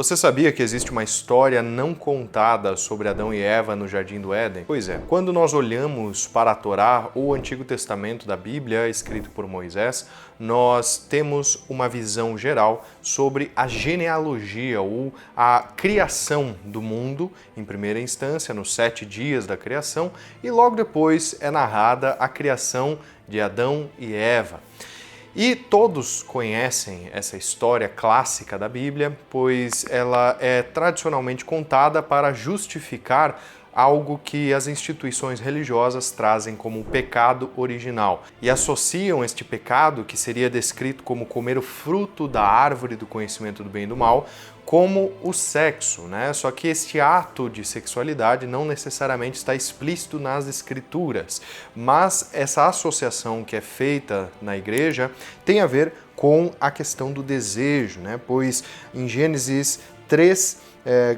Você sabia que existe uma história não contada sobre Adão e Eva no Jardim do Éden? Pois é, quando nós olhamos para a Torá ou o Antigo Testamento da Bíblia, escrito por Moisés, nós temos uma visão geral sobre a genealogia ou a criação do mundo, em primeira instância, nos 7 dias da criação, e logo depois é narrada a criação de Adão e Eva. E todos conhecem essa história clássica da Bíblia, pois ela é tradicionalmente contada para justificar algo que as instituições religiosas trazem como o pecado original e associam este pecado, que seria descrito como comer o fruto da árvore do conhecimento do bem e do mal, como o sexo, né? Só que este ato de sexualidade não necessariamente está explícito nas escrituras, mas essa associação que é feita na igreja tem a ver com a questão do desejo, né? Pois em Gênesis 3,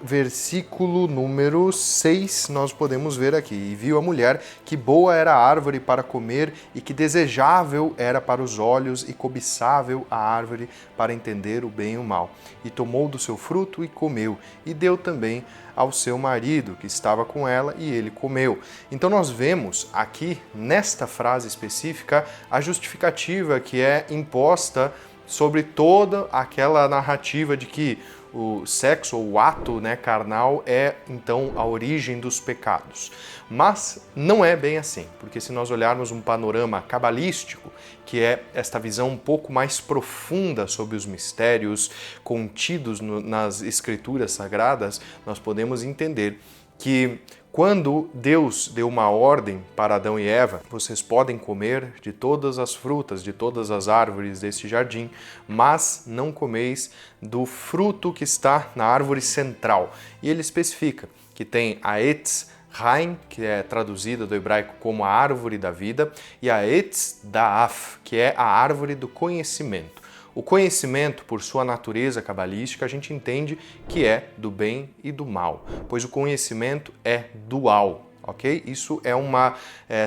versículo número 6, nós podemos ver aqui: e viu a mulher que boa era a árvore para comer e que desejável era para os olhos e cobiçável a árvore para entender o bem e o mal. E tomou do seu fruto e comeu, e deu também ao seu marido que estava com ela, e ele comeu. Então nós vemos aqui, nesta frase específica, a justificativa que é imposta sobre toda aquela narrativa de que o sexo ou o ato, carnal é então a origem dos pecados. Mas não é bem assim, porque se nós olharmos um panorama cabalístico, que é esta visão um pouco mais profunda sobre os mistérios contidos nas escrituras sagradas, nós podemos entender que quando Deus deu uma ordem para Adão e Eva: vocês podem comer de todas as frutas, de todas as árvores deste jardim, mas não comeis do fruto que está na árvore central. E ele especifica que tem a Etz Haim, que é traduzida do hebraico como a árvore da vida, e a Etz Da'af, que é a árvore do conhecimento. O conhecimento, por sua natureza cabalística, a gente entende que é do bem e do mal, pois o conhecimento é dual, ok? Isso é uma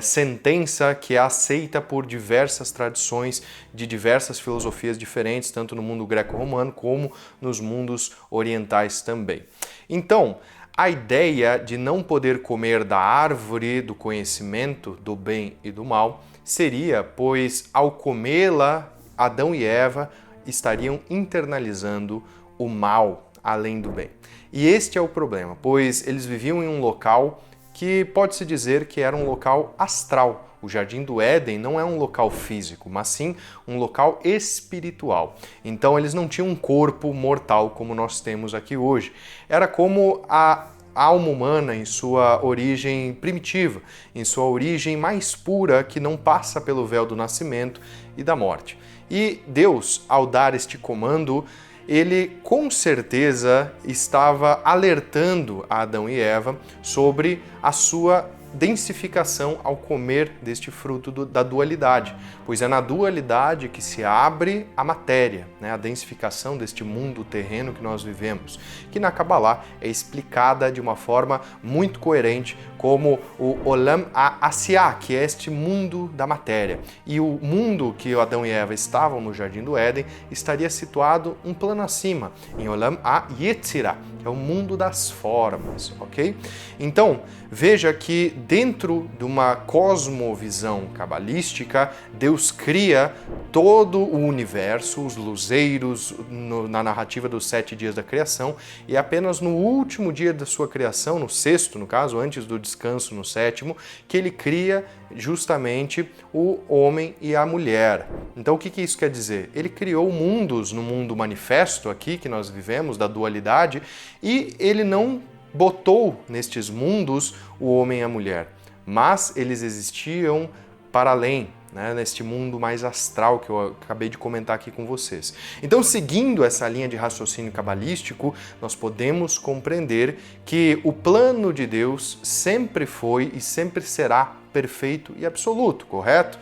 sentença que é aceita por diversas tradições de diversas filosofias diferentes, tanto no mundo greco-romano como nos mundos orientais também. Então, a ideia de não poder comer da árvore do conhecimento do bem e do mal seria, pois ao comê-la, Adão e Eva estariam internalizando o mal além do bem. E este é o problema, pois eles viviam em um local que pode-se dizer que era um local astral. O Jardim do Éden não é um local físico, mas sim um local espiritual. Então eles não tinham um corpo mortal como nós temos aqui hoje. Era como a alma humana em sua origem primitiva, em sua origem mais pura, que não passa pelo véu do nascimento e da morte. E Deus, ao dar este comando, ele com certeza estava alertando a Adão e Eva sobre a sua densificação ao comer deste fruto da dualidade, pois é na dualidade que se abre a matéria, a densificação deste mundo terreno que nós vivemos, que na Kabbalah é explicada de uma forma muito coerente como o Olam HaAsiyah, que é este mundo da matéria. E o mundo que Adão e Eva estavam no Jardim do Éden estaria situado um plano acima, em Olam HaYetzirah, que é o mundo das formas, ok? Então, veja que dentro de uma cosmovisão cabalística, Deus cria todo o universo, os luzeiros, na narrativa dos 7 dias da criação, e apenas no último dia da sua criação, no 6º, no caso, antes do descanso no 7º, que ele cria justamente o homem e a mulher. Então o que isso quer dizer? Ele criou mundos no mundo manifesto aqui que nós vivemos, da dualidade, e ele não botou nestes mundos o homem e a mulher, mas eles existiam para além, neste mundo mais astral que eu acabei de comentar aqui com vocês. Então, seguindo essa linha de raciocínio cabalístico, nós podemos compreender que o plano de Deus sempre foi e sempre será perfeito e absoluto, correto?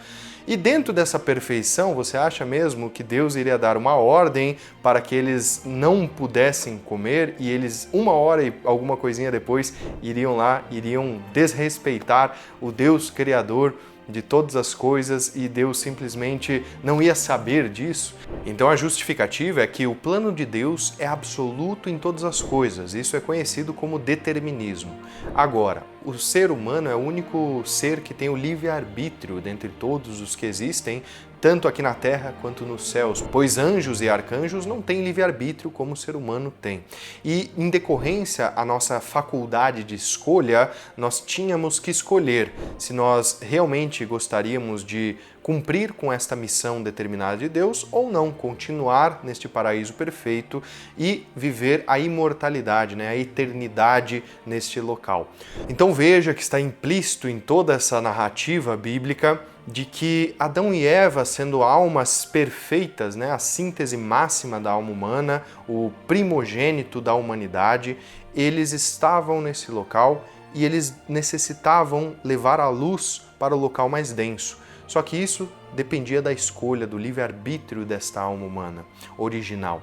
E dentro dessa perfeição, você acha mesmo que Deus iria dar uma ordem para que eles não pudessem comer e eles, 1 hora e alguma coisinha depois, iriam desrespeitar o Deus Criador de todas as coisas e Deus simplesmente não ia saber disso? Então a justificativa é que o plano de Deus é absoluto em todas as coisas. Isso é conhecido como determinismo. Agora, o ser humano é o único ser que tem o livre-arbítrio dentre todos os que existem, tanto aqui na Terra quanto nos céus, pois anjos e arcanjos não têm livre-arbítrio como o ser humano tem. E, em decorrência à nossa faculdade de escolha, nós tínhamos que escolher se nós realmente gostaríamos de cumprir com esta missão determinada de Deus ou não, continuar neste paraíso perfeito e viver a imortalidade, a eternidade neste local. Então veja que está implícito em toda essa narrativa bíblica de que Adão e Eva, sendo almas perfeitas, a síntese máxima da alma humana, o primogênito da humanidade, eles estavam nesse local e eles necessitavam levar a luz para o local mais denso. Só que isso dependia da escolha, do livre-arbítrio desta alma humana original.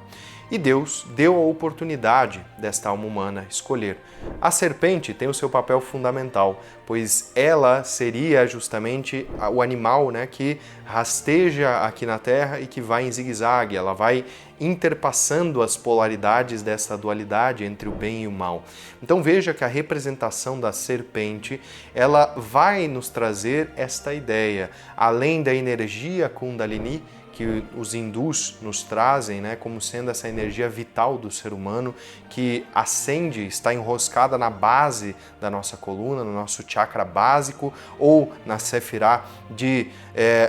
E Deus deu a oportunidade desta alma humana escolher. A serpente tem o seu papel fundamental, pois ela seria justamente o animal que rasteja aqui na Terra e que vai em zigue-zague, ela vai interpassando as polaridades dessa dualidade entre o bem e o mal. Então veja que a representação da serpente, ela vai nos trazer esta ideia, além da energia Kundalini, que os hindus nos trazem como sendo essa energia vital do ser humano que ascende, está enroscada na base da nossa coluna, no nosso chakra básico ou na Sefirah de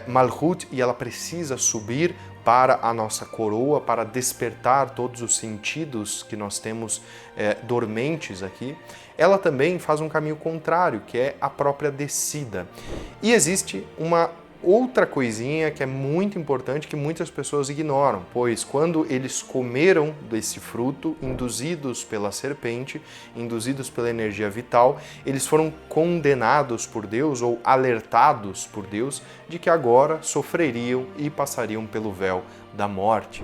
Malhut, e ela precisa subir para a nossa coroa, para despertar todos os sentidos que nós temos dormentes aqui. Ela também faz um caminho contrário, que é a própria descida. E existe uma outra coisinha que é muito importante que muitas pessoas ignoram, pois quando eles comeram desse fruto, induzidos pela serpente, induzidos pela energia vital, eles foram condenados por Deus ou alertados por Deus de que agora sofreriam e passariam pelo véu da morte.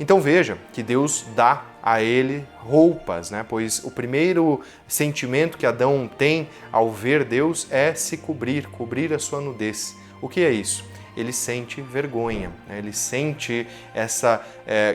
Então veja que Deus dá a ele roupas, pois o primeiro sentimento que Adão tem ao ver Deus é se cobrir a sua nudez. O que é isso? Ele sente vergonha, ele sente essa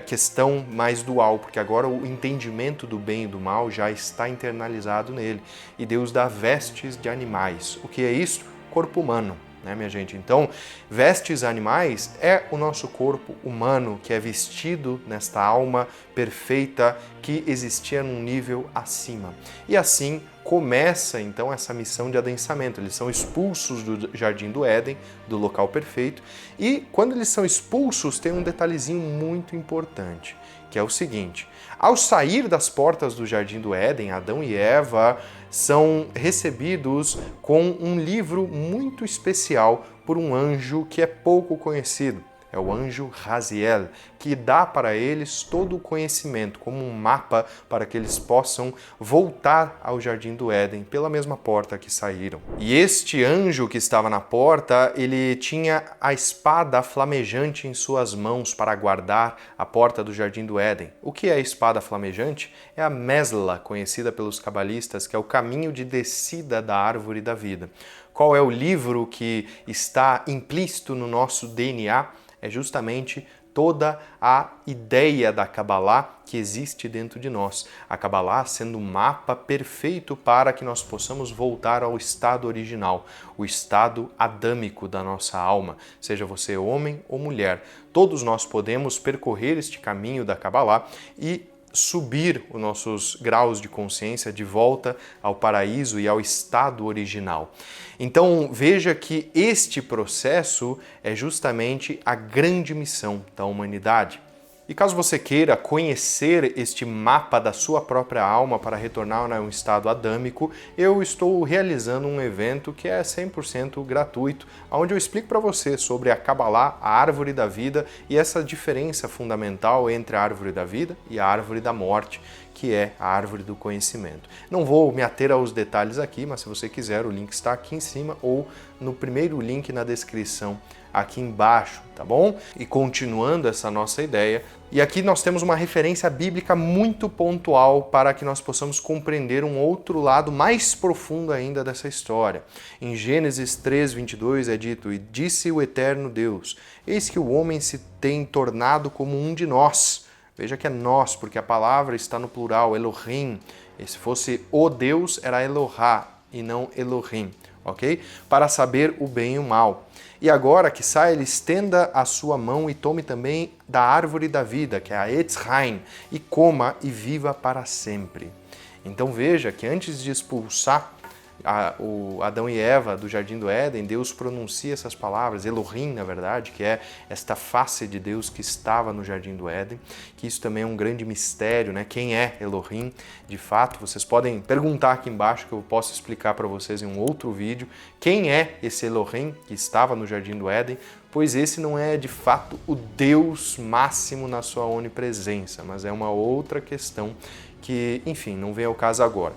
questão mais dual, porque agora o entendimento do bem e do mal já está internalizado nele. E Deus dá vestes de animais. O que é isso? Corpo humano, minha gente? Então, vestes animais é o nosso corpo humano que é vestido nesta alma perfeita que existia num nível acima. E assim começa então essa missão de adensamento. Eles são expulsos do Jardim do Éden, do local perfeito, e quando eles são expulsos tem um detalhezinho muito importante, que é o seguinte: ao sair das portas do Jardim do Éden, Adão e Eva são recebidos com um livro muito especial por um anjo que é pouco conhecido. É o anjo Raziel, que dá para eles todo o conhecimento, como um mapa para que eles possam voltar ao Jardim do Éden pela mesma porta que saíram. E este anjo que estava na porta, ele tinha a espada flamejante em suas mãos para guardar a porta do Jardim do Éden. O que é a espada flamejante? É a Mesla, conhecida pelos cabalistas, que é o caminho de descida da árvore da vida. Qual é o livro que está implícito no nosso DNA? É justamente toda a ideia da Kabbalah que existe dentro de nós. A Kabbalah sendo um mapa perfeito para que nós possamos voltar ao estado original, o estado adâmico da nossa alma, seja você homem ou mulher. Todos nós podemos percorrer este caminho da Kabbalah e subir os nossos graus de consciência de volta ao paraíso e ao estado original. Então veja que este processo é justamente a grande missão da humanidade. E caso você queira conhecer este mapa da sua própria alma para retornar a um estado adâmico, eu estou realizando um evento que é 100% gratuito, onde eu explico para você sobre a Kabbalah, a árvore da vida e essa diferença fundamental entre a árvore da vida e a árvore da morte, que é a árvore do conhecimento. Não vou me ater aos detalhes aqui, mas se você quiser, o link está aqui em cima ou no primeiro link na descrição aqui embaixo, tá bom? E continuando essa nossa ideia, e aqui nós temos uma referência bíblica muito pontual para que nós possamos compreender um outro lado mais profundo ainda dessa história. Em Gênesis 3:22 é dito: "E disse o eterno Deus, eis que o homem se tem tornado como um de nós." Veja que é nós, porque a palavra está no plural, Elohim. E se fosse o Deus, era Elohá e não Elohim, ok? Para saber o bem e o mal. E agora que sai, ele estenda a sua mão e tome também da árvore da vida, que é a Etz Haim, e coma e viva para sempre. Então veja que antes de expulsar o Adão e Eva do Jardim do Éden, Deus pronuncia essas palavras, Elohim, na verdade, que é esta face de Deus que estava no Jardim do Éden, que isso também é um grande mistério, né? Quem é Elohim? De fato, vocês podem perguntar aqui embaixo que eu posso explicar para vocês em um outro vídeo quem é esse Elohim que estava no Jardim do Éden, pois esse não é de fato o Deus máximo na sua onipresença, mas é uma outra questão que, enfim, não vem ao caso agora.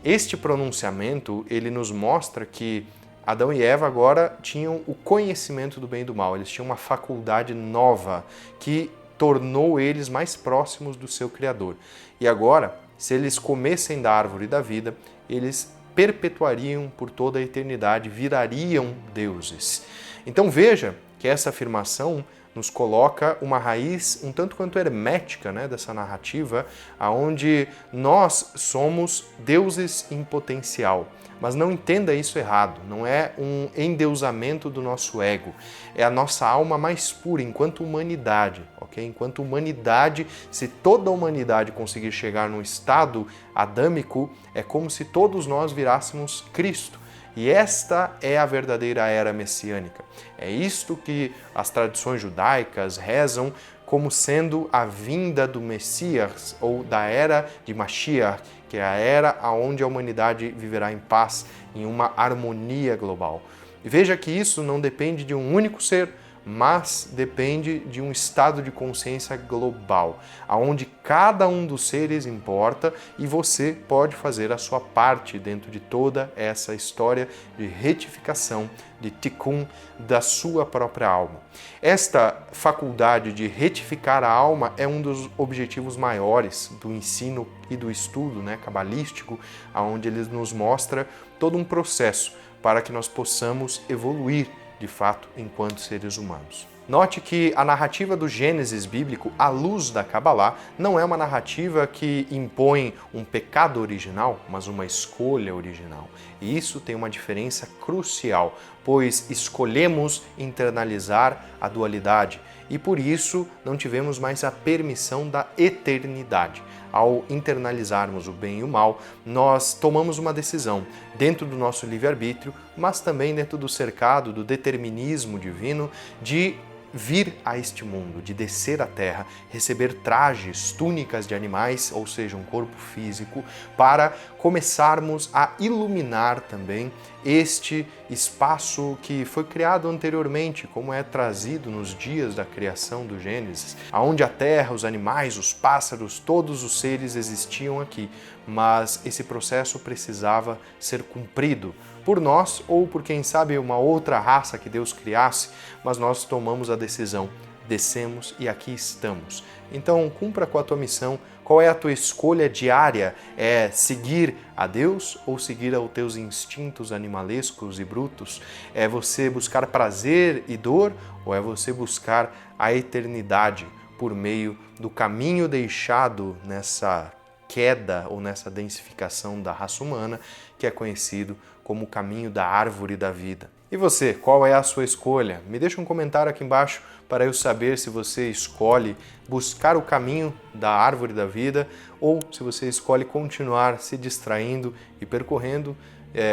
Este pronunciamento, ele nos mostra que Adão e Eva agora tinham o conhecimento do bem e do mal, eles tinham uma faculdade nova que tornou eles mais próximos do seu Criador. E agora, se eles comessem da árvore da vida, eles perpetuariam por toda a eternidade, virariam deuses. Então veja que essa afirmação nos coloca uma raiz um tanto quanto hermética, né, dessa narrativa, onde nós somos deuses em potencial. Mas não entenda isso errado, não é um endeusamento do nosso ego, é a nossa alma mais pura enquanto humanidade, ok? Enquanto humanidade, se toda a humanidade conseguir chegar num estado adâmico, é como se todos nós virássemos Cristo. E esta é a verdadeira era messiânica. É isto que as tradições judaicas rezam como sendo a vinda do Messias ou da era de Mashiach, que é a era onde a humanidade viverá em paz, em uma harmonia global. E veja que isso não depende de um único ser, mas depende de um estado de consciência global, onde cada um dos seres importa e você pode fazer a sua parte dentro de toda essa história de retificação, de tikkun da sua própria alma. Esta faculdade de retificar a alma é um dos objetivos maiores do ensino e do estudo, né, cabalístico, onde ele nos mostra todo um processo para que nós possamos evoluir de fato, enquanto seres humanos. Note que a narrativa do Gênesis bíblico, à luz da Kabbalah, não é uma narrativa que impõe um pecado original, mas uma escolha original. E isso tem uma diferença crucial, pois escolhemos internalizar a dualidade e por isso não tivemos mais a permissão da eternidade. Ao internalizarmos o bem e o mal, nós tomamos uma decisão dentro do nosso livre-arbítrio, mas também dentro do cercado do determinismo divino de vir a este mundo, de descer à terra, receber trajes, túnicas de animais, ou seja, um corpo físico, para começarmos a iluminar também este espaço que foi criado anteriormente, como é trazido nos dias da criação do Gênesis, onde a terra, os animais, os pássaros, todos os seres existiam aqui, mas esse processo precisava ser cumprido por nós ou por quem sabe uma outra raça que Deus criasse, mas nós tomamos a decisão, descemos e aqui estamos. Então cumpra com a tua missão. Qual é a tua escolha diária? É seguir a Deus ou seguir aos teus instintos animalescos e brutos? É você buscar prazer e dor ou é você buscar a eternidade por meio do caminho deixado nessa queda ou nessa densificação da raça humana, que é conhecido como o caminho da árvore da vida? E você, qual é a sua escolha? Me deixa um comentário aqui embaixo para eu saber se você escolhe buscar o caminho da árvore da vida ou se você escolhe continuar se distraindo e percorrendo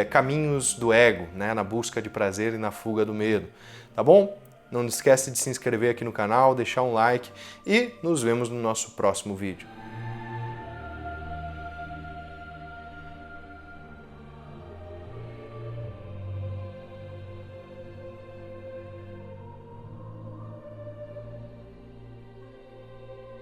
caminhos do ego, né, na busca de prazer e na fuga do medo. Tá bom? Não esquece de se inscrever aqui no canal, deixar um like e nos vemos no nosso próximo vídeo.